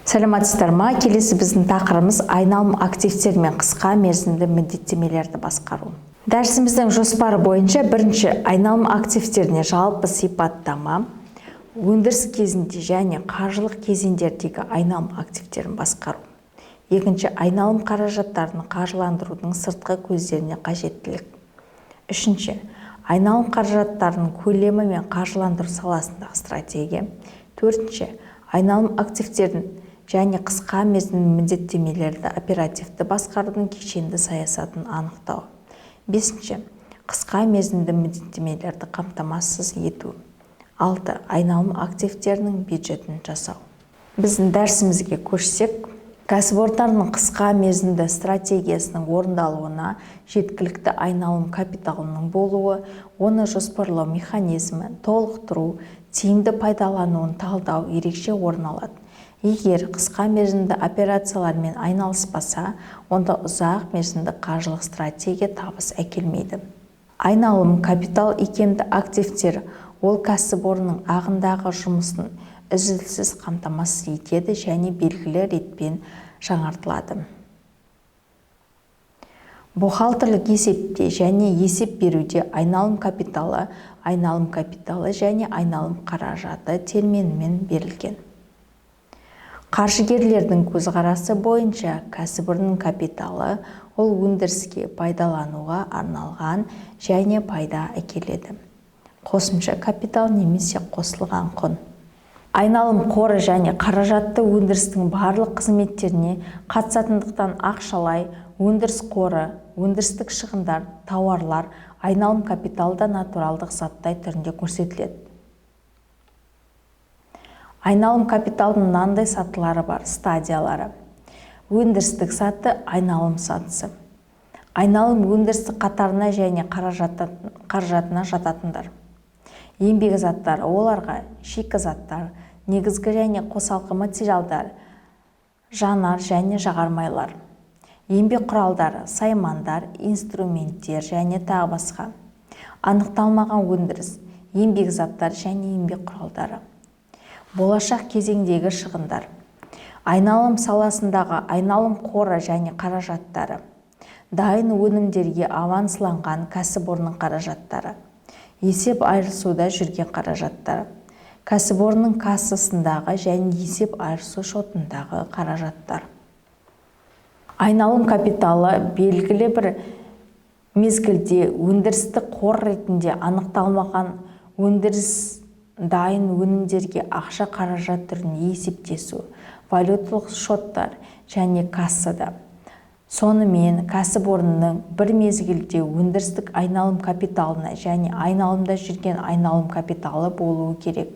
Саламатсыздар ма? Келесі біздің тақырыбымыз айналым активтер мен қысқа мерзімді міндеттемелерді басқару. Дәрісіміздің жоспары бойынша бірінші айналым активтеріне жалпы сипаттама, өндіріс кезінде және қаржылық кезеңдердегі айналым активтерін басқару. Екінші айналым қаражаттарын қаржыландырудың сыртқы көздеріне қажеттілік. Үшінші айналым қаражаттарының көлемі мен қаржыландыру саласындағы стратегия. Төртінші айналым активтерін және қысқа мерзімді міндеттемелерді оперативті басқарудың кешенді саясатын анықтау. Бесінші қысқа мерзімді міндеттемелерді қамтамасыз ету. 6. Айналым активтерінің бюджетін жасау. Біздің дәрісімізге көшсек, кәсіпорынның қысқа мерзімді стратегиясының орындалуына жеткілікті айналым капиталының болуы, оны жоспарлау механизмі, толықтыру, тиімді пайдалануын талдау ерекше орын алады. Егер қысқа мерзімді операциялармен айналыспаса, онда ұзақ мерзімді қаржылық стратегия табыс әкелмейді. Айналым капитал икемді активтер ол кәсіпорынның ағымдағы жұмысын үзіліссіз қамтамасыз етеді және белгілі ретпен жаңартылады. Бухгалтерлік есепте және есеп беруде айналым капиталы және айналым қаражаты терминімен берілген. Қаржыгерлердің көзқарасы бойынша кәсіпорынның капиталы ол өндіріске пайдалануға арналған және пайда әкеледі. Қосымша капитал немесе қосылған құн. Айналым қоры және қаражатты өндірістің барлық қызметтеріне қатысатындықтан ақшалай, өндіріс қоры, өндірістік шығындар, тауарлар, айналым капиталда натуралдық заттай түрінде көрсетіледі. Айналым капиталдың мынандай сатылары бар, стадиялары. Өндірістік саты айналым сатысы. Айналым өндірістік қатарына және қаражатына жататындар. Еңбек заттары оларға шикі заттар, негізгі және қосалқы материалдар, жанар және жағармайлар. Еңбек құралдары, саймандар, инструменттер және тағы басқа. Анықталмаған өндіріс, еңбек заттар және еңбек құралдары. Болашақ кезеңдегі шығындар. Айналым саласындағы айналым қоры және қаражаттары. Дайын өнімдерге авансланған кәсіпорынның қаражаттары. Есеп айырысуда жүрген қаражаттары. Кәсіпорынның кассасындағы және есеп айырысу шотындағы қаражаттар. Айналым капиталы белгілі бір мезгілде өндірістік қор ретінде анықталмаған өндіріс дайын өнімдерге ақша қаражат түрінде есептесу, валюталық шоттар және кассада. Сонымен кәсіпорынның бір мезгілде өндірістік айналым капиталына және айналымда жүрген айналым капиталы болуы керек.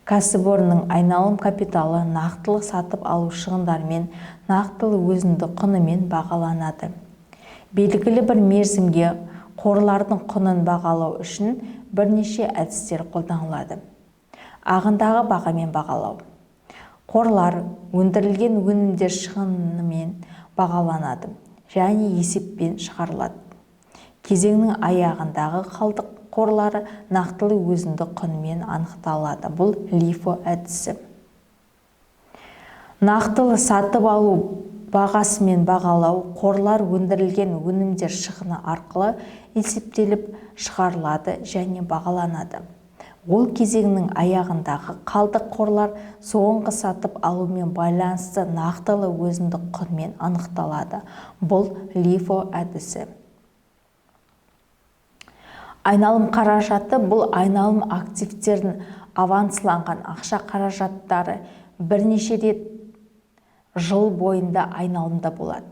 Кәсіпорынның айналым капиталы нақтылы сатып алу шығындармен, нақтылы өзіндік құнымен бағаланады. Белгілі бір мерзімге қорлардың құнын бағалау үшін бірнеше әдістер қолданылады. Ағындағы бағамен бағалау. Қорлар өндірілген өнімдер шығынымен бағаланады және есеппен шығарылады. Кезеңнің аяғындағы қалдық қорлары нақтылы өзіндік құнымен анықталады. Бұл LIFO әдісі. Нақтылы сатып алу бағасымен бағалау қорлар өндірілген өнімдер шығыны арқылы есептеліп шығарылады және бағаланады. Ол кезеңнің аяғындағы қалдық қорлар соңғы сатып алумен байланысты нақтылы өзіндік құнмен анықталады. Бұл LIFO әдісі. Айналым қаражаты бұл айналым активтердің авансланған ақша қаражаттары бірнеше рет жыл бойында айналымда болады.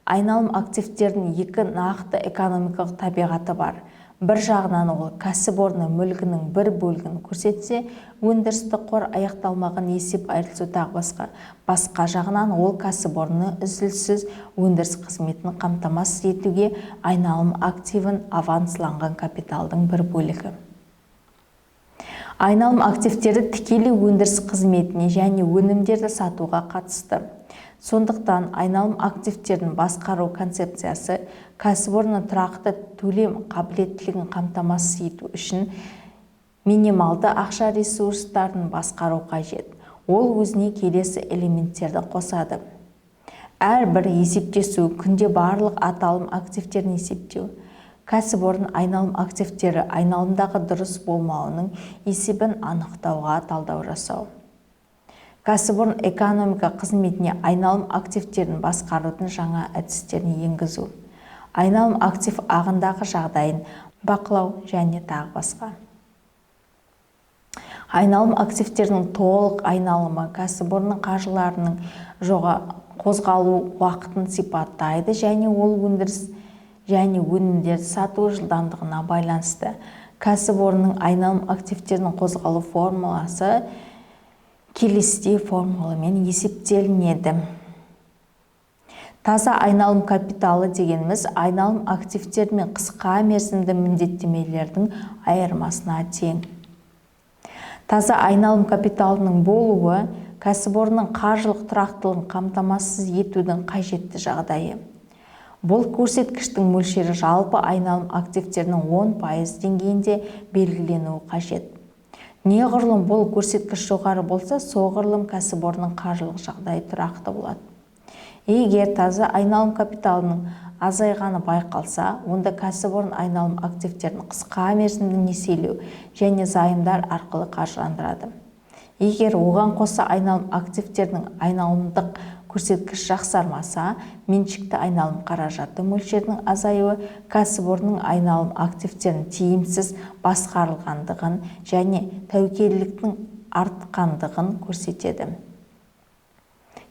Айналым активтердің екі нақты экономикалық табиғаты бар. Бір жағынан ол кәсіпорынның мүлкінің бір бөлігін көрсетсе, өндірістік қор аяқталмаған есеп айырысу тағы басқа. Басқа жағынан ол кәсіпорынны үзіліссіз өндіріс қызметін қамтамасыз етуге айналым активін авансланған капиталдың бір бөлігі. Айналым активтері тікелей өндіріс қызметіне және өнімдерді сатуға қатысты. Сондықтан айналым активтерін басқару концепциясы кәсіпорынның тұрақты төлем қабілеттілігін қамтамасыз ету үшін минималды ақша ресурстарын басқару қажет. Ол өзіне келесі элементтерді қосады. Әрбір есептесу күнде барлық аталым активтерін есептеу. Кәсіпорын айналым активтері айналымдағы дұрыс болмауының есебін анықтауға талдау жасау. Кәсіпорын экономика қызметіне айналым активтерін басқарудың жаңа әдістерін енгізу. Айналым актив ағындағы жағдайын бақылау және тағы басқа. Айналым активтерінің толық айналымы кәсіпорынның қаржыларының қозғалу уақытын сипаттайды және ол өндіріс және өнімдерді сату жылдамдығына байланысты. Кәсіпорынның айналым активтерінің қозғалу формуласы келесідей формуламен есептелінеді. Таза айналым капиталы дегеніміз айналым активтер мен қысқа мерзімді міндеттемелердің айырмасына тең. Таза айналым капиталының болуы кәсіпорынның қаржылық тұрақтылығын қамтамасыз етудің қажетті жағдайы. Бұл көрсеткіштің мөлшері жалпы айналым активтерінің 10% деңгейінде белгіленуі қажет. Неғұрлым бұл көрсеткіш жоғары болса, соғұрлым кәсіпорынның қаржылық жағдайы тұрақты болады. Егер таза айналым капиталының азайғаны байқалса, онда кәсіпорын айналым активтерін қысқа мерзімді несиелеу және займдар арқылы қаржыландырады. Егер оған қоса айналым активтерінің айналымдық көрсеткіш жақсармаса, меншікті айналым қаражаты мөлшерінің азаюы кәсіпорынның айналым активтерін тиімсіз басқарылғандығын және тәуекелдіктің артқандығын көрсетеді.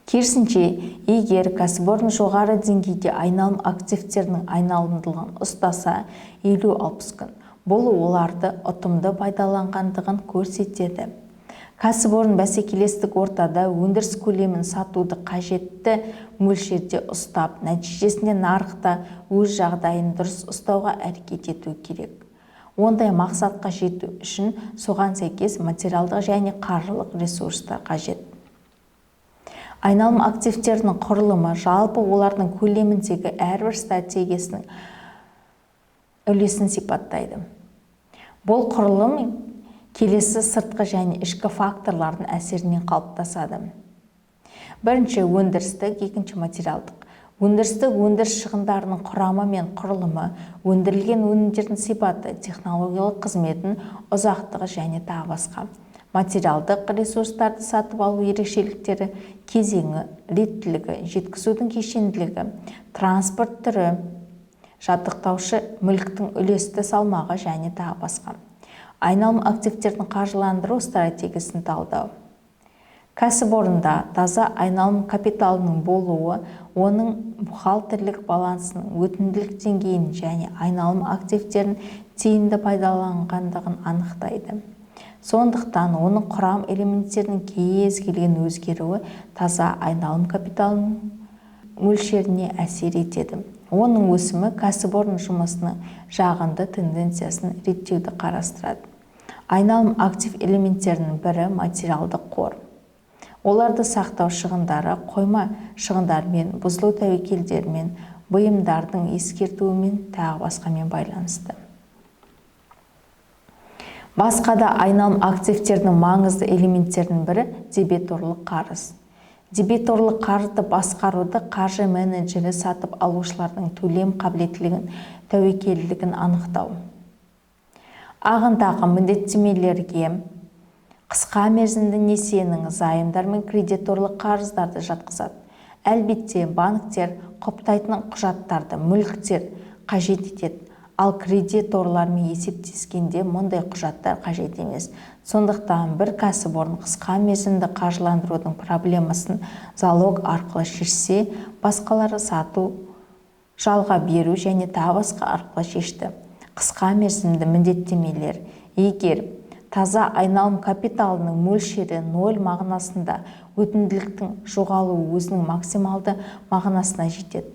Керісінше, егер кәсіпорын жоғары деңгейде айналым активтерінің айналымдылығын ұстаса 50-60 күн, бұл оларды ұтымды пайдаланғандығын көрсетеді. Кәсіпорын бәсекелестік ортада өндіріс көлемін сатуды қажетті мөлшерде ұстап, нәтижесінде нарықта өз жағдайын дұрыс ұстауға әрекет ету керек. Ондай мақсатқа жету үшін соған сәйкес материалдық және қаржылық ресурстар қажет. Айналым активтерінің құрылымы жалпы олардың көлеміндегі әрбір стратегиясының үлесін сипаттайды. Бұл құрылым келесі сыртқы және ішкі факторлардың әсерінен қалыптасады. Бірінші өндірістік, екінші материалдық. Өндірістік өндіріс шығындарының құрамы мен құрылымы, өндірілген өнімдердің сипаты, технологиялық қызметін ұзақтығы және тағы басқа. Материалдық ресурстарды сатып алу ерекшеліктері, кезеңі, реттілігі, жеткізудің кешенділігі, транспорт түрі, жабдықтаушы мүліктің үлесті салмағы және тағы басқа. Айналым активтердің қаржыландыру стратегиясын талдау. Кәсіпорында таза айналым капиталының болуы, оның бухгалтерлік балансының өтімділік деңгейін және айналым активтерін тиімді пайдаланғандығын анықтайды. Сондықтан оның құрам элементтерінің кез келген өзгеруі таза айналым капиталының мөлшеріне әсер етеді. Оның өсімі кәсіпорын жұмысының жағымды тенденциясын реттеуді қарастырады. Айналым актив элементтерінің бірі материалдық қор. Оларды сақтау шығындары, қойма шығындармен, бұзылу тәуекелдерімен, бұйымдардың ескертуімен тағы басқамен байланысты. Басқа да айналым активтерінің маңызды элементтерінің бірі дебиторлық қарыз. Дебиторлық қарызды басқаруды қаржы менеджері сатып алушылардың төлем қабілеттілігін, тәуекелдігін анықтау. Ағындағы міндеттемелерге қысқа мерзімді несиенің займдар мен кредиторлық қарыздарды жатқызады. Әлбетте, банктер құптайтын құжаттарды, мүліктер қажет етеді. Ал кредиторлармен есептескенде мұндай құжаттар қажет емес. Сондықтан бір кәсіпорын қысқа мерзімді қаржыландырудың проблемасын залог арқылы шешсе, басқалары сату, жалға беру және тағы басқа арқылы шешті. Қысқа мерзімді міндеттемелер. Егер таза айналым капиталының мөлшері 0 мағынасында, өтімділіктің жоғалуы өзінің максималды мағынасына жетеді.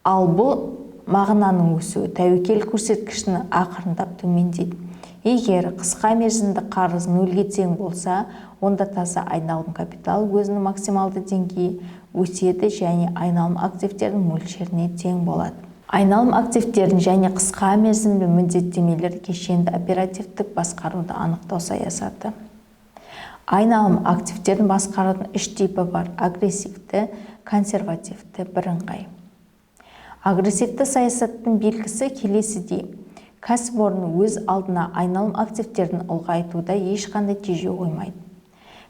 Ал бұл мағынаның өсуі тәуекел көрсеткішінің ақырындап төмендейді. Егер қысқа мерзімді қарыз 0-ге тең болса, онда таза айналым капитал өзінің максималды деңгейі өседі және айналым активтердің мөлшеріне тең болады. Айналым активтерін және қысқа мерзімді міндеттемелер кешенді оперативтік басқаруды анықтау саясаты. Айналым активтерін басқарудың 3 типі бар: агрессивті, консервативті, бірыңғай. Агрессивті саясаттың белгісі келесідей: кәсіпорын өз алдына айналым активтерін ұлғайтуда ешқандай тежеу қоймайды.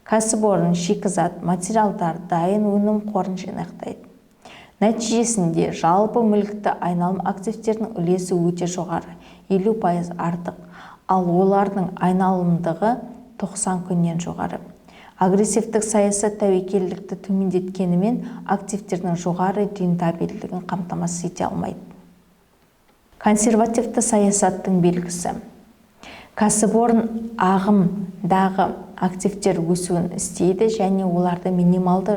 Кәсіпорын шикізат, материалдар, дайын өнім қорын жинақтайды. Нәтижесінде жалпы мүлікті айналым активтерінің үлесі өте жоғары, 50% артық, ал олардың айналымдығы 90 күннен жоғары. Агрессивтік саясат тәуекелдікті төмендеткенімен активтердің жоғары рентабелдігін қамтамасыз ете алмайды. Консервативті саясаттың белгісі: кәсіпорын ағымдағы активтер өсуін істейді және оларды минималды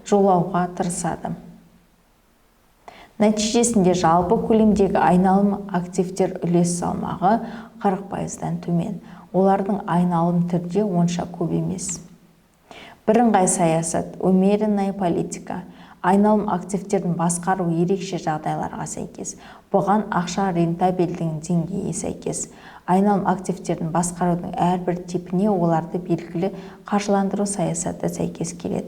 жолауға тырысады. Нәтижесінде жалпы көлемдегі айналым активтер үлес салмағы 40%-дан төмен. Олардың айналым түрде онша көп емес. Бірыңғай саясат, умеренная политика. Айналым активтерін басқару ерекше жағдайларға сәйкес. Бұған ақша рентабелдігінің деңгейі сәйкес. Айналым активтерін басқарудың әрбір типіне оларды белгілі қаржыландыру саясаты сәйкес келеді.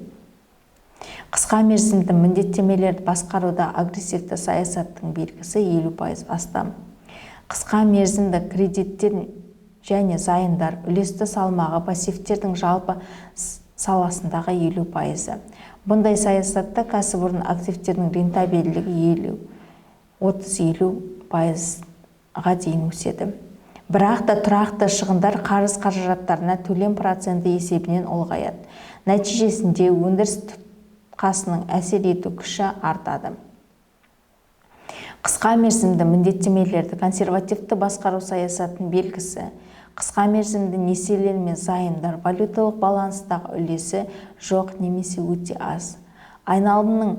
Қысқа мерзімді міндеттемелерді басқаруда агрессивті саясаттың белгісі 50% астам. Қысқа мерзімді кредиттер және зайымдар үлесті салмағы пассивтердің жалпы саласындағы 50%. Бұндай саясатта кәсіпорын активтерінің рентабелдігі 30-50%-ға дейін өседі. Бірақ та тұрақты шығындар қарыз қаражаттарына төлем проценті есебінен ұлғаяды. Нәтижесінде өндіріс тұтқасының әсер ету күші артады. Қысқа мерзімді міндеттемелерді консервативті басқару саясатының белгісі: қысқа мерзімді несиелер мен зайымдар валюталық баланстағы үлесі жоқ немесе өте аз. Айналымның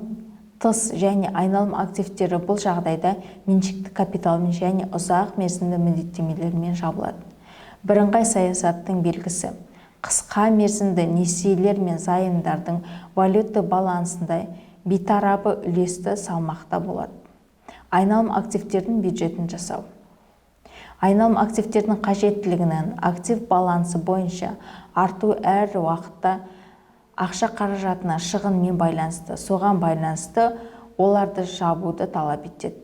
тыс және айналым активтері бұл жағдайда меншікті капиталмен және ұзақ мерзімді міндеттемелермен жабылады. Бірыңғай саясаттың белгісі: қысқа мерзімді несиелер мен зайымдардың валюта балансында бейтарабы үлесті салмақта болады. Айналым активтердің бюджетін жасау. Айналым активтердің қажеттілігінің актив балансы бойынша арту әр уақытта ақша қаражатына шығынмен байланысты, соған байланысты оларды жабуды талап етеді.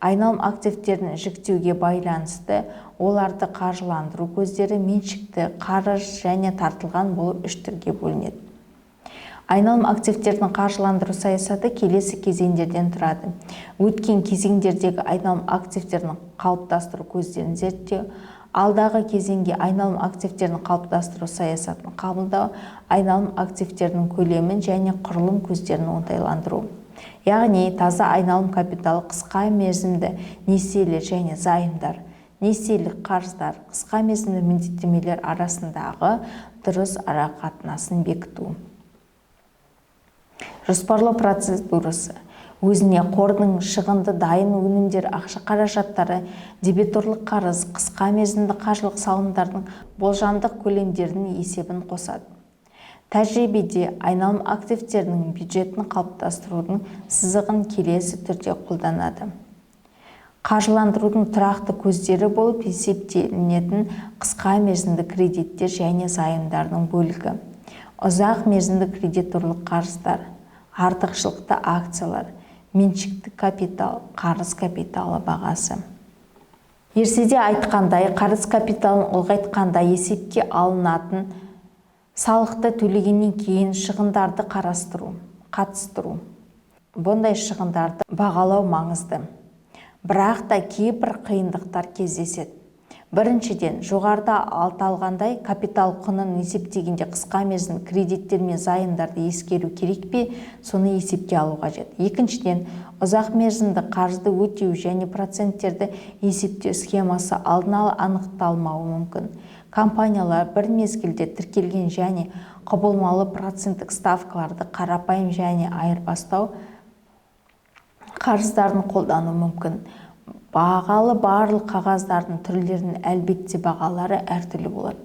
Айналым активтерін жіктеуге байланысты оларды қаржыландыру көздері меншікті, қарыз және тартылған болып 3 түрге бөлінеді. Айналым активтердің қаржыландыру саясаты келесі кезеңдерден тұрады: өткен кезеңдердегі айналым активтерін қалыптастыру көздерін зерттеу, алдағы кезеңге айналым активтерін қалыптастыру саясатын қабылдау, айналым активтерінің көлемін және құрылым көздерін оңтайландыру. Яғни таза айналым капиталы, қысқа мерзімді несиелер және зайымдар, несиелік қарыздар, қысқа мерзімді міндеттемелер арасындағы дұрыс арақатынасын бекіту. Жоспарлау процедурасы: өзіне қордың шығынды дайын өнімдер, ақша қаражаттары, дебиторлық қарыз, қысқа мерзімді қаржылық салымдардың болжамдық көлемдерінің есебін қосады. Тәжірибеде айналым активтерінің бюджетін қалыптастырудың сызығын келесі түрде қолданады. Қаржыландырудың тұрақты көздері болып есептелінетін қысқа мерзімді кредиттер және зайымдардың бөлігі, ұзақ мерзімді кредиторлық қарыздар, артықшылықты акциялар, меншікті капитал, қарыз капиталы бағасы. Ерседе айтқандай, қарыз капиталын ұлғайтқанда есепке алынатын салықты төлегеннен кейін шығындарды қатыстыру. Бұндай шығындарды бағалау маңызды. Бірақ та кейбір қиындықтар кездеседі. Біріншіден, жоғарыда аталғандай капитал құнын есептегенде қысқа мерзімді кредиттер мен зайымдарды ескеру керек пе, соны есепке алу қажет. Екіншіден, ұзақ мерзімді қарызды өтеу және проценттерді есептеу схемасы алдын ала анықталмауы мүмкін. Компаниялар бір мезгілде тіркелген және құбылмалы проценттік ставкаларды қарапайым және айырбастау қарыздарын қолдану мүмкін. Бағалы барлық қағаздардың түрлерінің әлбетте бағалары әртүрлі болады.